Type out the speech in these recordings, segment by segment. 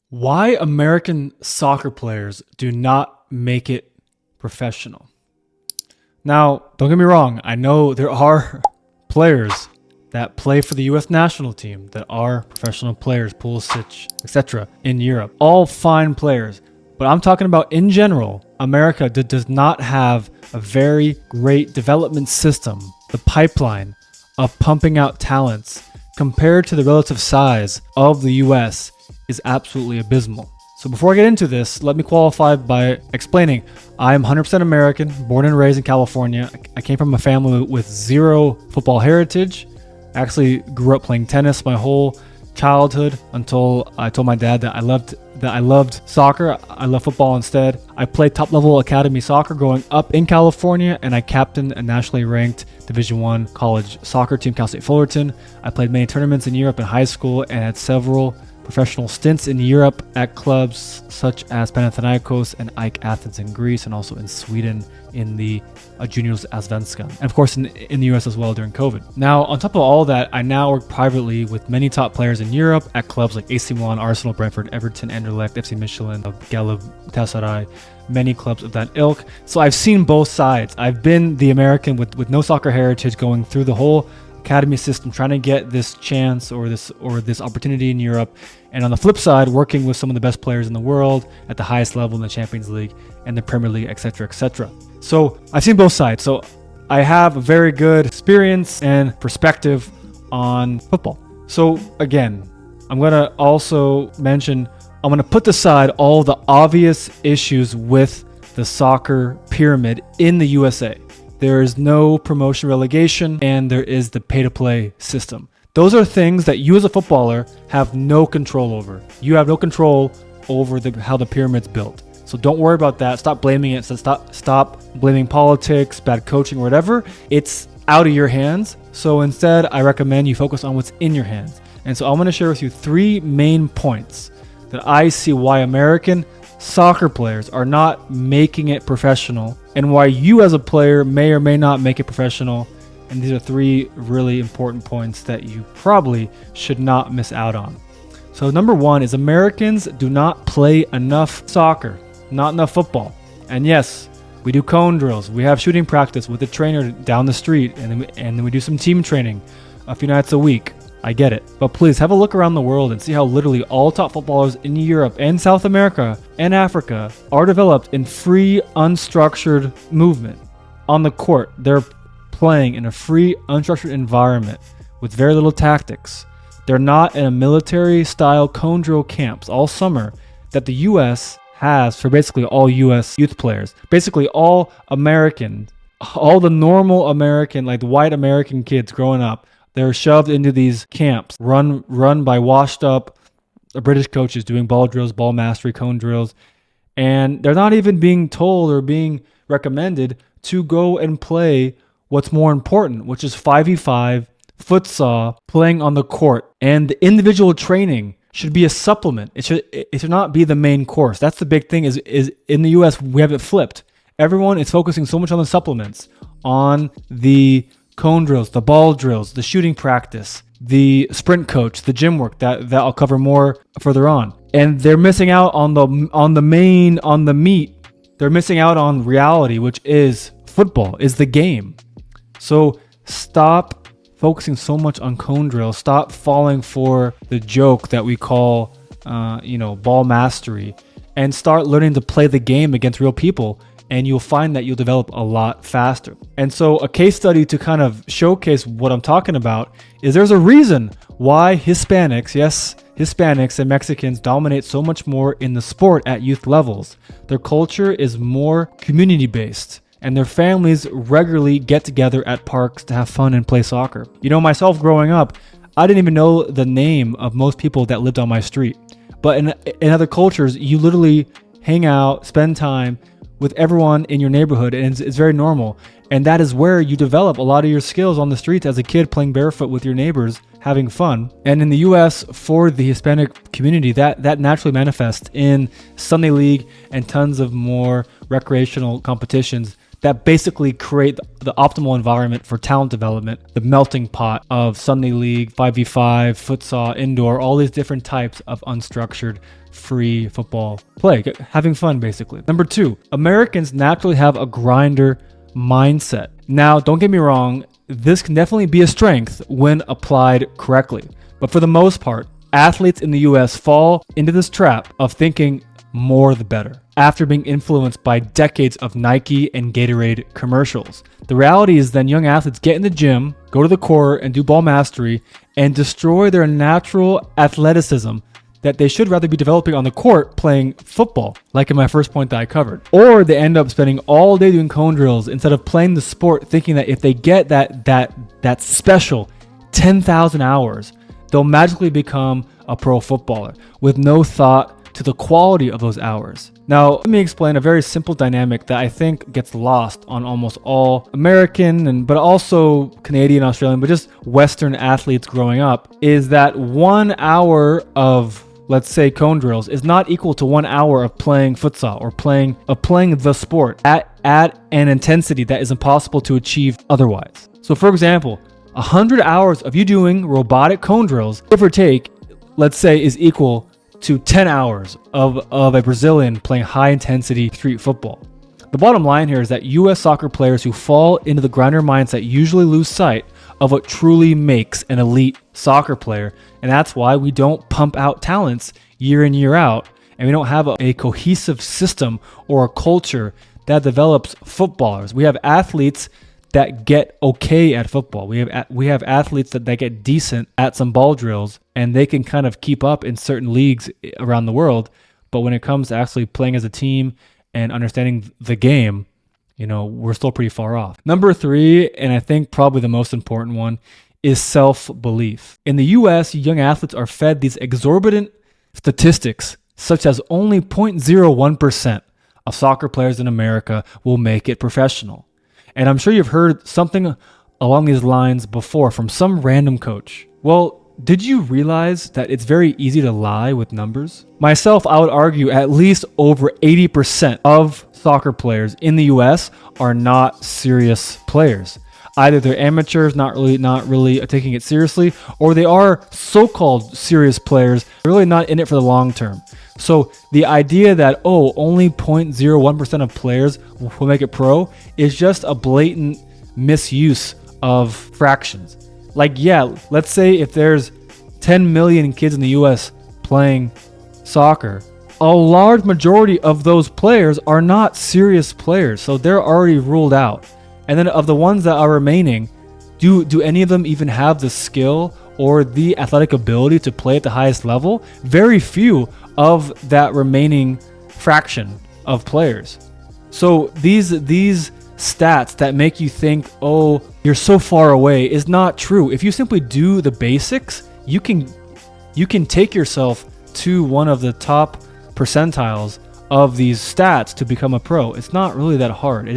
Why American soccer players do not make it professional. Now, don't get me wrong. I know there are players that play for the U.S. national team that are professional players, Pulisic, etc. in Europe. All fine players. But I'm talking about in general, America does not have a very great development system, the pipeline of pumping out talents compared to the relative size of the U.S. is absolutely abysmal. So before I get into this, let me qualify by explaining I am 100% American, born and raised in California. I came from a family with zero football heritage. I actually grew up playing tennis my whole childhood until I told my dad that I loved soccer. I love football instead. I played top level academy soccer growing up in California, and I captained a nationally ranked Division I college soccer team, Cal State Fullerton. I played many tournaments in Europe in high school and had several professional stints in Europe at clubs such as Panathinaikos and AEK Athens in Greece, and also in Sweden in the Juniors Allsvenskan, and of course in the US as well during COVID. Now, on top of all that, I now work privately with many top players in Europe at clubs like AC Milan, Arsenal, Brentford, Everton, Anderlecht, FC Michelin, Galatasaray, many clubs of that ilk. So I've seen both sides. I've been the American with no soccer heritage going through the whole academy system, trying to get this chance or this opportunity in Europe, and on the flip side, working with some of the best players in the world at the highest level in the Champions League and the Premier League, etc., etc. So I've seen both sides. So I have a very good experience and perspective on football. So again, I'm gonna also mention, I'm gonna put aside all the obvious issues with the soccer pyramid in the USA. There is no promotion relegation, and there is the pay-to-play system. Those are things that you as a footballer have no control over. You have no control over how the pyramid's built. So don't worry about that. Stop blaming it. Stop blaming politics, bad coaching, or whatever. It's out of your hands. So instead, I recommend you focus on what's in your hands. And so I'm going to share with you 3 main points that I see why American soccer players are not making it professional, and why you as a player may or may not make it professional. And these are 3 really important points that you probably should not miss out on. So number 1 is Americans do not play enough soccer, not enough football. And yes, we do cone drills. We have shooting practice with the trainer down the street, and then we do some team training a few nights a week. I get it. But please have a look around the world and see how literally all top footballers in Europe and South America and Africa are developed in free, unstructured movement. On the court, they're playing in a free, unstructured environment with very little tactics. They're not in a military-style cone drill camps all summer that the U.S. has for basically all U.S. youth players. Basically all American, all the normal American, like the white American kids growing up, they're shoved into these camps run by washed up British coaches doing ball drills, ball mastery, cone drills. And they're not even being told or being recommended to go and play what's more important, which is 5v5, futsal, playing on the court. And the individual training should be a supplement. It should not be the main course. That's the big thing is in the US, we have it flipped. Everyone is focusing so much on the supplements, on the cone drills, the ball drills, the shooting practice, the sprint coach, the gym work that I'll cover more further on. And they're missing out on the meat. They're missing out on reality, which is football, is the game. So stop focusing so much on cone drills. Stop falling for the joke that we call, ball mastery, and start learning to play the game against real people. And you'll find that you'll develop a lot faster. And so a case study to kind of showcase what I'm talking about is there's a reason why Hispanics and Mexicans dominate so much more in the sport at youth levels. Their culture is more community-based, and their families regularly get together at parks to have fun and play soccer. You know, myself growing up, I didn't even know the name of most people that lived on my street. But in other cultures, you literally hang out, spend time with everyone in your neighborhood, and it's very normal. And that is where you develop a lot of your skills on the streets as a kid, playing barefoot with your neighbors, having fun. And in the US, for the Hispanic community, that naturally manifests in Sunday League and tons of more recreational competitions that basically create the optimal environment for talent development, the melting pot of Sunday League, 5v5, futsal, indoor, all these different types of unstructured free football play, having fun basically. Number 2, Americans naturally have a grinder mindset. Now, don't get me wrong, this can definitely be a strength when applied correctly. But for the most part, athletes in the US fall into this trap of thinking more the better after being influenced by decades of Nike and Gatorade commercials. The reality is then young athletes get in the gym, go to the court and do ball mastery and destroy their natural athleticism that they should rather be developing on the court playing football, like in my first point that I covered. Or they end up spending all day doing cone drills instead of playing the sport, thinking that if they get that special 10,000 hours, they'll magically become a pro footballer with no thought to the quality of those hours. Now, let me explain a very simple dynamic that I think gets lost on almost all American but also Canadian, Australian, but just Western athletes growing up, is that 1 hour of, let's say, cone drills is not equal to 1 hour of playing futsal or playing the sport at an intensity that is impossible to achieve otherwise. So for example, 100 hours of you doing robotic cone drills, give or take, let's say, is equal to 10 hours of a Brazilian playing high intensity street football. The bottom line here is that US soccer players who fall into the grinder mindset usually lose sight of what truly makes an elite soccer player. And that's why we don't pump out talents year in, year out. And we don't have a cohesive system or a culture that develops footballers. We have athletes that get okay at football. We have athletes that get decent at some ball drills and they can kind of keep up in certain leagues around the world. But when it comes to actually playing as a team and understanding the game, we're still pretty far off. Number 3, and I think probably the most important one, is self-belief. In the US, young athletes are fed these exorbitant statistics, such as only 0.01% of soccer players in America will make it professional. And I'm sure you've heard something along these lines before from some random coach. Well, did you realize that it's very easy to lie with numbers? Myself, I would argue at least over 80% of soccer players in the US are not serious players. Either they're amateurs, not really taking it seriously, or they are so-called serious players, really not in it for the long term. So the idea that, only 0.01% of players will make it pro is just a blatant misuse of fractions. Like, yeah, let's say if there's 10 million kids in the US playing soccer, a large majority of those players are not serious players. So they're already ruled out. And then of the ones that are remaining, do any of them even have the skill or the athletic ability to play at the highest level? Very few of that remaining fraction of players. So these stats that make you think, you're so far away, is not true. If you simply do the basics, you can take yourself to one of the top percentiles of these stats to become a pro. It's not really that hard.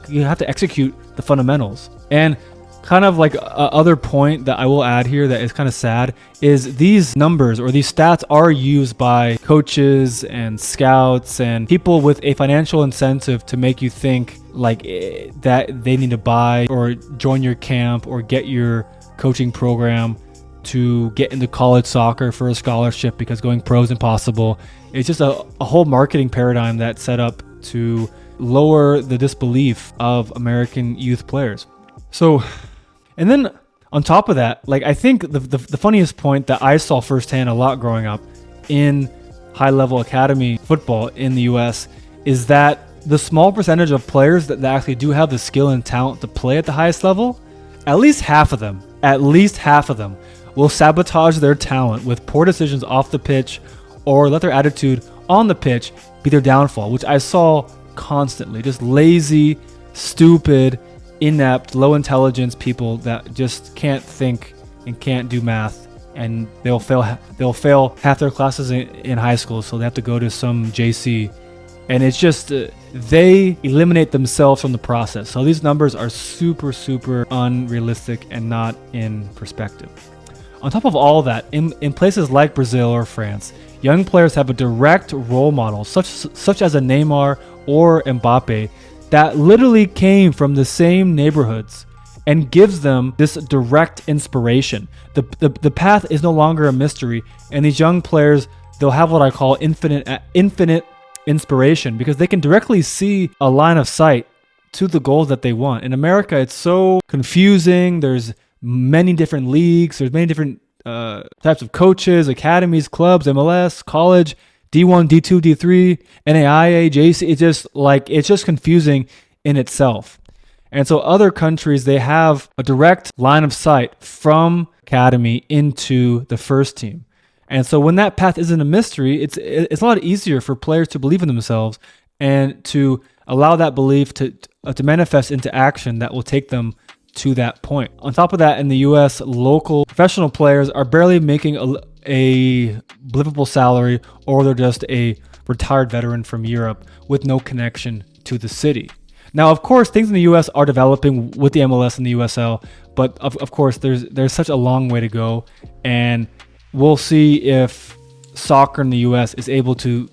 You have to execute the fundamentals. And kind of like a other point that I will add here that is kind of sad is these numbers or these stats are used by coaches and scouts and people with a financial incentive to make you think like that they need to buy or join your camp or get your coaching program to get into college soccer for a scholarship because going pro is impossible. It's just a whole marketing paradigm that's set up to lower the disbelief of American youth players. So, and then on top of that, like I think the funniest point that I saw firsthand a lot growing up in high-level academy football in the US is that the small percentage of players that actually do have the skill and talent to play at the highest level, at least half of them will sabotage their talent with poor decisions off the pitch or let their attitude on the pitch be their downfall, which I saw constantly. Just lazy, stupid, inept, low intelligence people that just can't think and can't do math, and they'll fail half their classes in high school, so they have to go to some JC, and it's just they eliminate themselves from the process. So these numbers are super unrealistic and not in perspective. On top of all that, in places like Brazil or France, young players have a direct role model such as a Neymar or Mbappe that literally came from the same neighborhoods and gives them this direct inspiration. The path is no longer a mystery, and these young players, they'll have what I call infinite inspiration, because they can directly see a line of sight to the goals that they want. In America, it's so confusing. There's many different leagues. There's many different types of coaches, academies, clubs, MLS, college, D1, D2, D3, NAIA, JC. It's just confusing in itself. And so other countries, they have a direct line of sight from academy into the first team. And so when that path isn't a mystery, it's a lot easier for players to believe in themselves and to allow that belief to manifest into action that will take them to that point. On top of that, in the US, local professional players are barely making a livable salary, or they're just a retired veteran from Europe with no connection to the city. Now, of course, things in the US are developing with the MLS and the USL, but of course, there's such a long way to go, and we'll see if soccer in the US is able to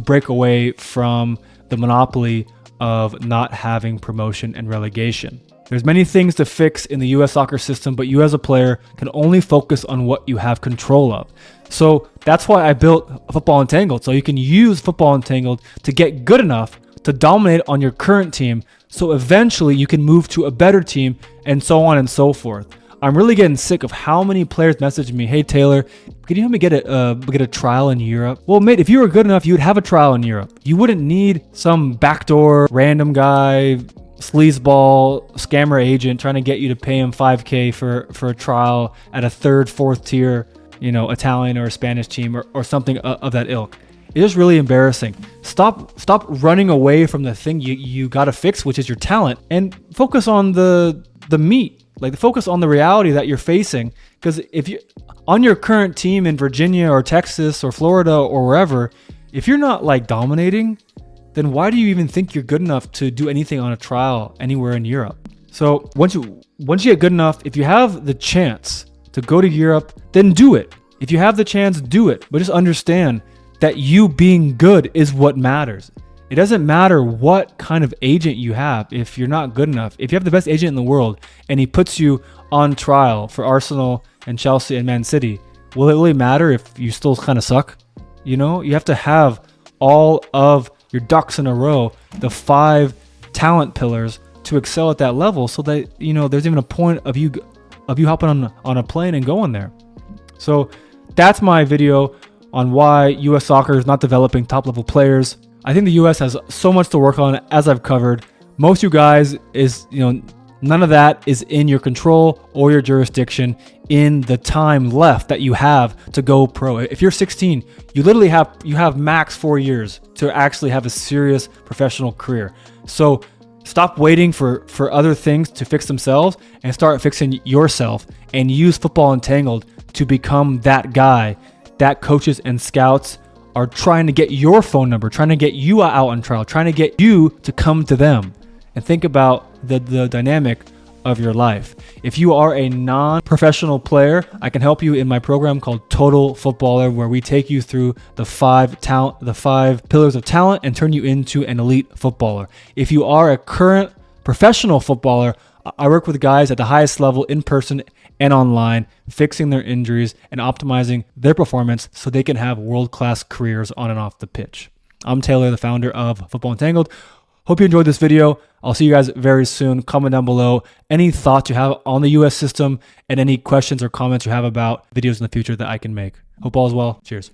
break away from the monopoly of not having promotion and relegation. There's many things to fix in the US soccer system, but you as a player can only focus on what you have control of. So that's why I built Football Entangled, so you can use Football Entangled to get good enough to dominate on your current team, so eventually you can move to a better team, and so on and so forth. I'm really getting sick of how many players message me, "Hey Taylor, can you help me get a trial in Europe?" Well, mate, if you were good enough, you would have a trial in Europe. You wouldn't need some backdoor random guy, sleazeball, scammer agent trying to get you to pay him $5K for a trial at a third, fourth tier, Italian or Spanish team or something of that ilk. It's just really embarrassing. Stop running away from the thing you got to fix, which is your talent, and focus on the meat. Like, focus on the reality that you're facing. Because if you on your current team in Virginia or Texas or Florida or wherever, if you're not like dominating, then why do you even think you're good enough to do anything on a trial anywhere in Europe? So once you get good enough, if you have the chance to go to Europe, then do it. If you have the chance, do it. But just understand that you being good is what matters. It doesn't matter what kind of agent you have if you're not good enough. If you have the best agent in the world and he puts you on trial for Arsenal and Chelsea and Man City, will it really matter if you still kind of suck? You have to have all of your ducks in a row, the 5 talent pillars, to excel at that level, so that there's even a point of you hopping on a plane and going there. So that's my video on why US soccer is not developing top level players. I think the US has so much to work on, as I've covered. Most of you guys none of that is in your control or your jurisdiction in the time left that you have to go pro. If you're 16, you literally have max 4 years to actually have a serious professional career. So stop waiting for other things to fix themselves and start fixing yourself, and use Football Entangled to become that guy that coaches and scouts are trying to get your phone number, trying to get you out on trial, trying to get you to come to them. And think about the dynamic of your life. If you are a non-professional player, I can help you in my program called Total Footballer, where we take you through the 5 pillars of talent and turn you into an elite footballer. If you are a current professional footballer, I work with guys at the highest level in person and online, fixing their injuries and optimizing their performance so they can have world-class careers on and off the pitch. I'm Taylor, the founder of Football Entangled. Hope you enjoyed this video. I'll see you guys very soon. Comment down below any thoughts you have on the US system and any questions or comments you have about videos in the future that I can make. Hope all is well. Cheers.